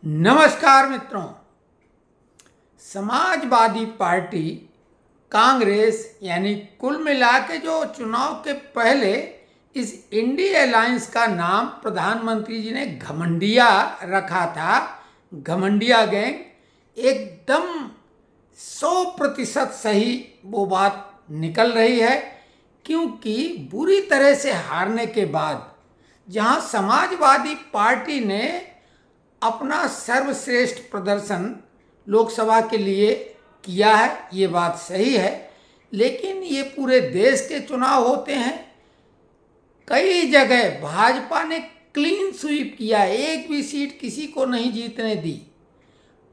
नमस्कार मित्रों। समाजवादी पार्टी कांग्रेस यानी कुल मिला के जो चुनाव के पहले इस इंडिया अलायंस का नाम प्रधानमंत्री जी ने घमंडिया रखा था। घमंडिया गैंग एकदम 100% सही वो बात निकल रही है, क्योंकि बुरी तरह से हारने के बाद जहां समाजवादी पार्टी ने अपना सर्वश्रेष्ठ प्रदर्शन लोकसभा के लिए किया है, ये बात सही है, लेकिन ये पूरे देश के चुनाव होते हैं। कई जगह भाजपा ने क्लीन स्वीप किया, एक भी सीट किसी को नहीं जीतने दी।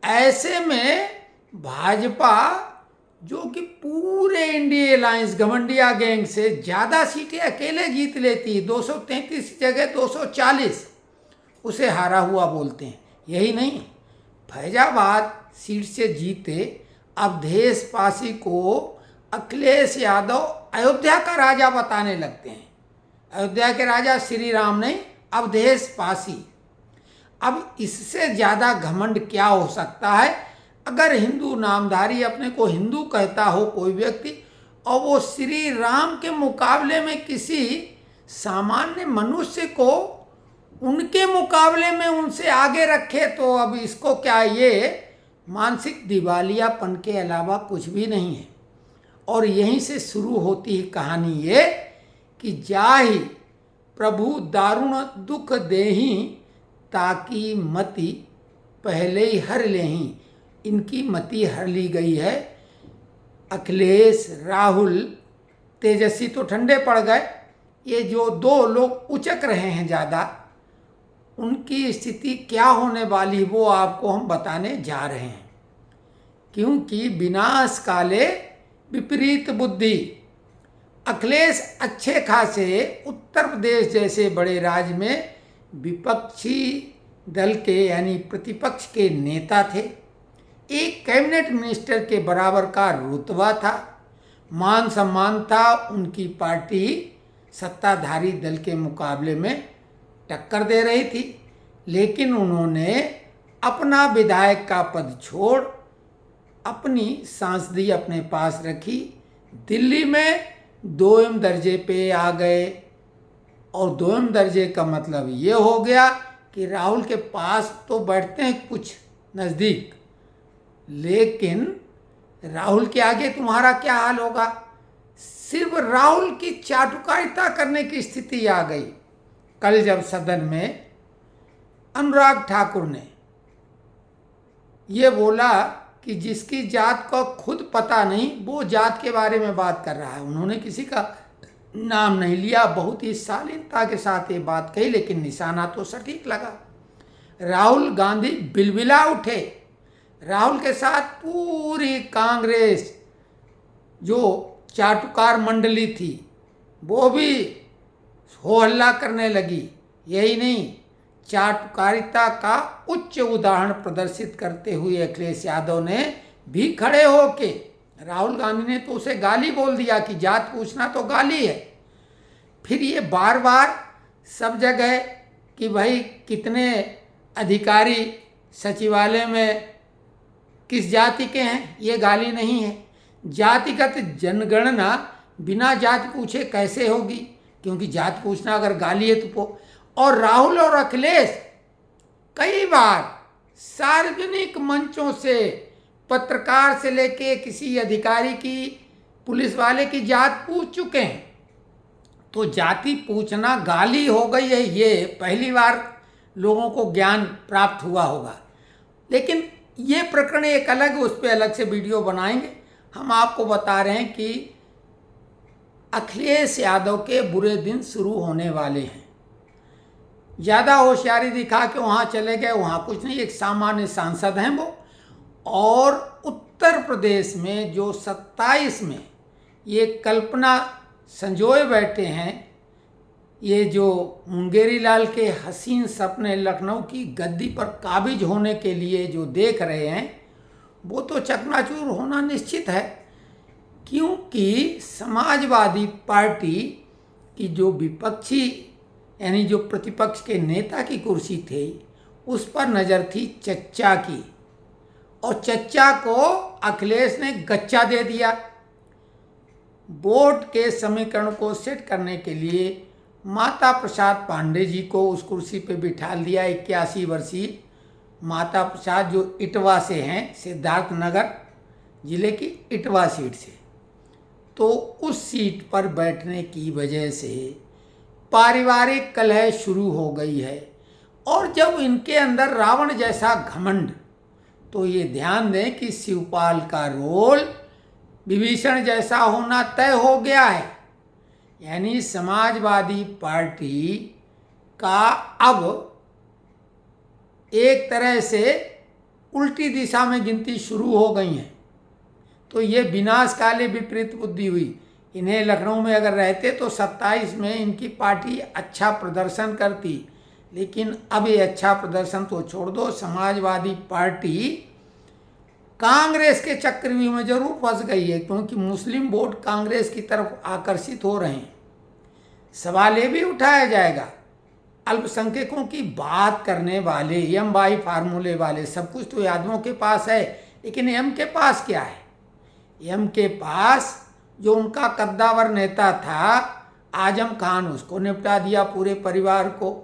ऐसे में भाजपा जो कि पूरे इंडिया अलायंस घमंडिया गैंग से ज़्यादा सीटें अकेले जीत लेती, 233 जगह 240, उसे हारा हुआ बोलते हैं। यही नहीं, फैजाबाद सीट से जीते अवधेश पासी को अखिलेश यादव अयोध्या का राजा बताने लगते हैं। अयोध्या के राजा श्री राम नहीं, अवधेश पासी। अब इससे ज़्यादा घमंड क्या हो सकता है? अगर हिंदू नामधारी अपने को हिंदू कहता हो कोई व्यक्ति और वो श्री राम के मुकाबले में किसी सामान्य मनुष्य को उनके मुकाबले में उनसे आगे रखे, तो अब इसको क्या, ये मानसिक दिवालियापन के अलावा कुछ भी नहीं है। और यहीं से शुरू होती है कहानी ये कि जाहि प्रभु दारुण दुख देही ताकि मति पहले ही हर लेही। इनकी मति हर ली गई है। अखिलेश, राहुल, तेजस्वी तो ठंडे पड़ गए। ये जो दो लोग उचक रहे हैं ज़्यादा, उनकी स्थिति क्या होने वाली वो आपको हम बताने जा रहे हैं। क्योंकि विनाश काले विपरीत बुद्धि। अखिलेश अच्छे खासे उत्तर प्रदेश जैसे बड़े राज्य में विपक्षी दल के यानी प्रतिपक्ष के नेता थे। एक कैबिनेट मिनिस्टर के बराबर का रुतबा था, मान सम्मान था। उनकी पार्टी सत्ताधारी दल के मुकाबले में टक्कर दे रही थी, लेकिन उन्होंने अपना विधायक का पद छोड़ अपनी सांसदी अपने पास रखी। दिल्ली में 2वें दर्जे पे आ गए, और 2वें दर्जे का मतलब ये हो गया कि राहुल के पास तो बैठते हैं कुछ नज़दीक, लेकिन राहुल के आगे तुम्हारा क्या हाल होगा। सिर्फ राहुल की चाटुकारिता करने की स्थिति आ गई। कल जब सदन में अनुराग ठाकुर ने ये बोला कि जिसकी जात को खुद पता नहीं वो जात के बारे में बात कर रहा है, उन्होंने किसी का नाम नहीं लिया, बहुत ही शालीनता के साथ ये बात कही, लेकिन निशाना तो सटीक लगा। राहुल गांधी बिलबिला उठे। राहुल के साथ पूरी कांग्रेस जो चाटुकार मंडली थी वो भी हो हल्ला करने लगी। यही नहीं, चाटुकारिता का उच्च उदाहरण प्रदर्शित करते हुए अखिलेश यादव ने भी खड़े होके, राहुल गांधी ने तो उसे गाली बोल दिया कि जात पूछना तो गाली है। फिर ये बार बार सब जगह कि भाई कितने अधिकारी सचिवालय में किस जाति के हैं, ये गाली नहीं है। जातिगत जनगणना बिना जाति पूछे कैसे होगी, क्योंकि जाति पूछना अगर गाली है तो। और राहुल और अखिलेश कई बार सार्वजनिक मंचों से पत्रकार से लेके किसी अधिकारी की, पुलिस वाले की जात पूछ चुके हैं। तो जाति पूछना गाली हो गई है, ये पहली बार लोगों को ज्ञान प्राप्त हुआ होगा। लेकिन ये प्रकरण एक अलग है, उस पर अलग से वीडियो बनाएंगे। हम आपको बता रहे हैं कि अखिलेश यादव के बुरे दिन शुरू होने वाले हैं। ज़्यादा होशियारी दिखा के वहाँ चले गए, वहाँ कुछ नहीं, एक सामान्य सांसद हैं वो। और उत्तर प्रदेश में जो 27 में ये कल्पना संजोए बैठे हैं, ये जो मुंगेरी लाल के हसीन सपने लखनऊ की गद्दी पर काबिज होने के लिए जो देख रहे हैं, वो तो चकनाचूर होना निश्चित है। क्योंकि समाजवादी पार्टी की जो विपक्षी यानी जो प्रतिपक्ष के नेता की कुर्सी थी, उस पर नज़र थी चच्चा की, और चच्चा को अखिलेश ने गच्चा दे दिया। वोट के समीकरण को सेट करने के लिए माता प्रसाद पांडे जी को उस कुर्सी पे बिठा दिया। 81 वर्षीय माता प्रसाद जो इटवा से हैं, सिद्धार्थ नगर जिले की इटवा सीट से। तो उस सीट पर बैठने की वजह से पारिवारिक कलह शुरू हो गई है। और जब इनके अंदर रावण जैसा घमंड, तो ये ध्यान दें कि शिवपाल का रोल विभीषण जैसा होना तय हो गया है। यानी समाजवादी पार्टी का अब एक तरह से उल्टी दिशा में गिनती शुरू हो गई है। तो ये विनाशकाले विपरीत बुद्धि हुई। इन्हें लखनऊ में अगर रहते तो 27 में इनकी पार्टी अच्छा प्रदर्शन करती, लेकिन अब ये अच्छा प्रदर्शन तो छोड़ दो, समाजवादी पार्टी कांग्रेस के चक्रव्यूह में जरूर फंस गई है, क्योंकि मुस्लिम वोट कांग्रेस की तरफ आकर्षित हो रहे हैं। सवाल ये भी उठाया जाएगा, अल्पसंख्यकों की बात करने वाले एम बाई फार्मूले वाले, सब कुछ तो यादवों के पास है, लेकिन एम के पास क्या है? एम के पास जो उनका कद्दावर नेता था आजम खान, उसको निपटा दिया पूरे परिवार को।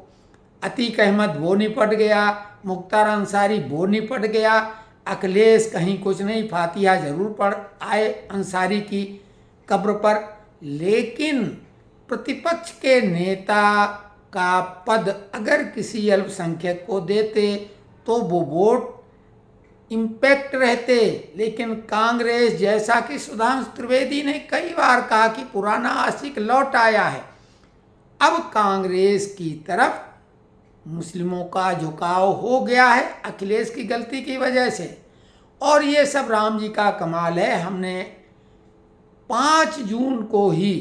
अतीक अहमद वो निपट गया, मुख्तार अंसारी वो निपट गया, अखिलेश कहीं कुछ नहीं, फातिहा जरूर पढ़ आए अंसारी की कब्र पर। लेकिन प्रतिपक्ष के नेता का पद अगर किसी अल्पसंख्यक को देते तो वो वोट इम्पैक्ट रहते। लेकिन कांग्रेस, जैसा कि सुधांशु त्रिवेदी ने कई बार कहा कि पुराना आशिक लौट आया है, अब कांग्रेस की तरफ मुस्लिमों का झुकाव हो गया है अखिलेश की गलती की वजह से। और ये सब राम जी का कमाल है। हमने 5 जून को ही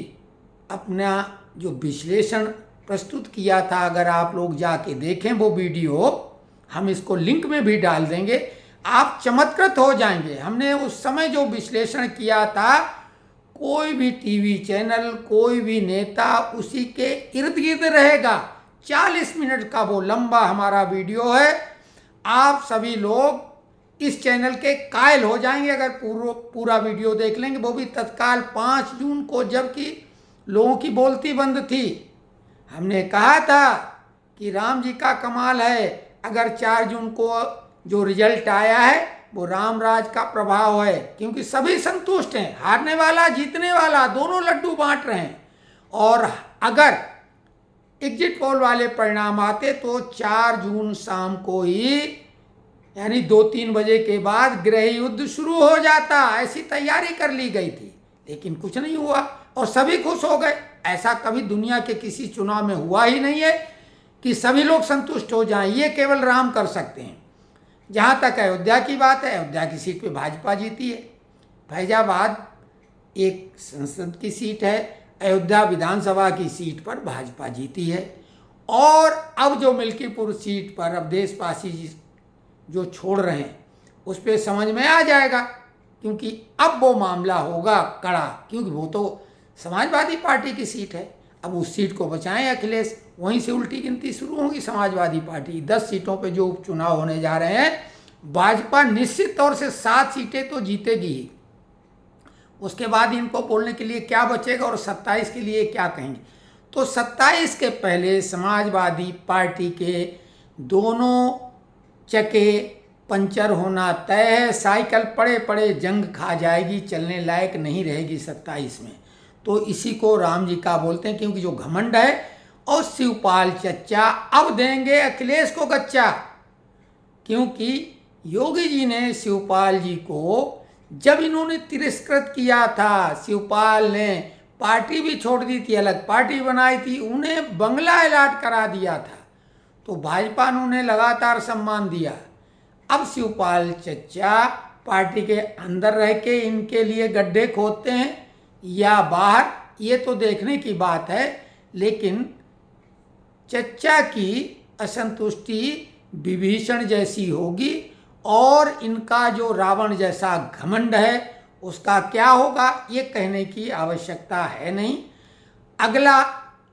अपना जो विश्लेषण प्रस्तुत किया था, अगर आप लोग जाके देखें वो वीडियो, हम इसको लिंक में भी डाल देंगे, आप चमत्कृत हो जाएंगे। हमने उस समय जो विश्लेषण किया था, कोई भी टीवी चैनल, कोई भी नेता उसी के इर्द गिर्द रहेगा। 40 मिनट का वो लंबा हमारा वीडियो है। आप सभी लोग इस चैनल के कायल हो जाएंगे अगर पूरा वीडियो देख लेंगे, वो भी तत्काल 5 जून को, जबकि लोगों की बोलती बंद थी। हमने कहा था कि राम जी का कमाल है, अगर 4 जून को जो रिजल्ट आया है वो राम राज का प्रभाव है, क्योंकि सभी संतुष्ट हैं, हारने वाला जीतने वाला दोनों लड्डू बांट रहे हैं। और अगर एग्जिट पोल वाले परिणाम आते तो 4 जून शाम को ही, यानी 2-3 बजे के बाद गृह युद्ध शुरू हो जाता। ऐसी तैयारी कर ली गई थी, लेकिन कुछ नहीं हुआ और सभी खुश हो गए। ऐसा कभी दुनिया के किसी चुनाव में हुआ ही नहीं है कि सभी लोग संतुष्ट हो जाएं, ये केवल राम कर सकते हैं। जहाँ तक अयोध्या की बात है, अयोध्या की सीट पे भाजपा जीती है। फैजाबाद एक संसद की सीट है, अयोध्या विधानसभा की सीट पर भाजपा जीती है। और अब जो मिल्कीपुर सीट पर अब देशवासी जो छोड़ रहे हैं, उस पर समझ में आ जाएगा, क्योंकि अब वो मामला होगा कड़ा, क्योंकि वो तो समाजवादी पार्टी की सीट है। अब उस सीट को बचाएं अखिलेश, वहीं से उल्टी गिनती शुरू होगी समाजवादी पार्टी। 10 सीटों पे जो उपचुनाव होने जा रहे हैं, भाजपा निश्चित तौर से 7 सीटें तो जीतेगी ही। उसके बाद इनको बोलने के लिए क्या बचेगा और 27 के लिए क्या कहेंगे? तो 27 के पहले समाजवादी पार्टी के दोनों चक्के पंचर होना तय है। साइकिल पड़े पड़े जंग खा जाएगी, चलने लायक नहीं रहेगी 27 में। तो इसी को राम जी का बोलते हैं, क्योंकि जो घमंड है। और शिवपाल चच्चा अब देंगे अखिलेश को गच्चा, क्योंकि योगी जी ने शिवपाल जी को, जब इन्होंने तिरस्कृत किया था, शिवपाल ने पार्टी भी छोड़ दी थी, अलग पार्टी बनाई थी, उन्हें बंगला अलॉट करा दिया था, तो भाजपा ने उन्हें लगातार सम्मान दिया। अब शिवपाल चच्चा पार्टी के अंदर रह के इनके लिए गड्ढे खोदते हैं या बाहर, ये तो देखने की बात है। लेकिन चच्चा की असंतुष्टि विभीषण जैसी होगी, और इनका जो रावण जैसा घमंड है उसका क्या होगा ये कहने की आवश्यकता है नहीं। अगला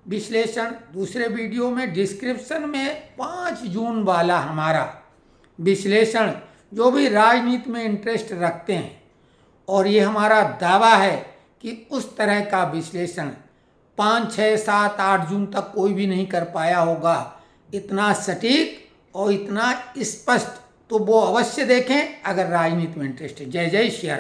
विश्लेषण दूसरे वीडियो में डिस्क्रिप्शन में 5 जून वाला हमारा विश्लेषण, जो भी राजनीति में इंटरेस्ट रखते हैं, और ये हमारा दावा है कि उस तरह का विश्लेषण 5, 6, 7, 8 जून तक कोई भी नहीं कर पाया होगा, इतना सटीक और इतना स्पष्ट। तो वो अवश्य देखें अगर राजनीति में इंटरेस्ट है। जय जय श्री राम।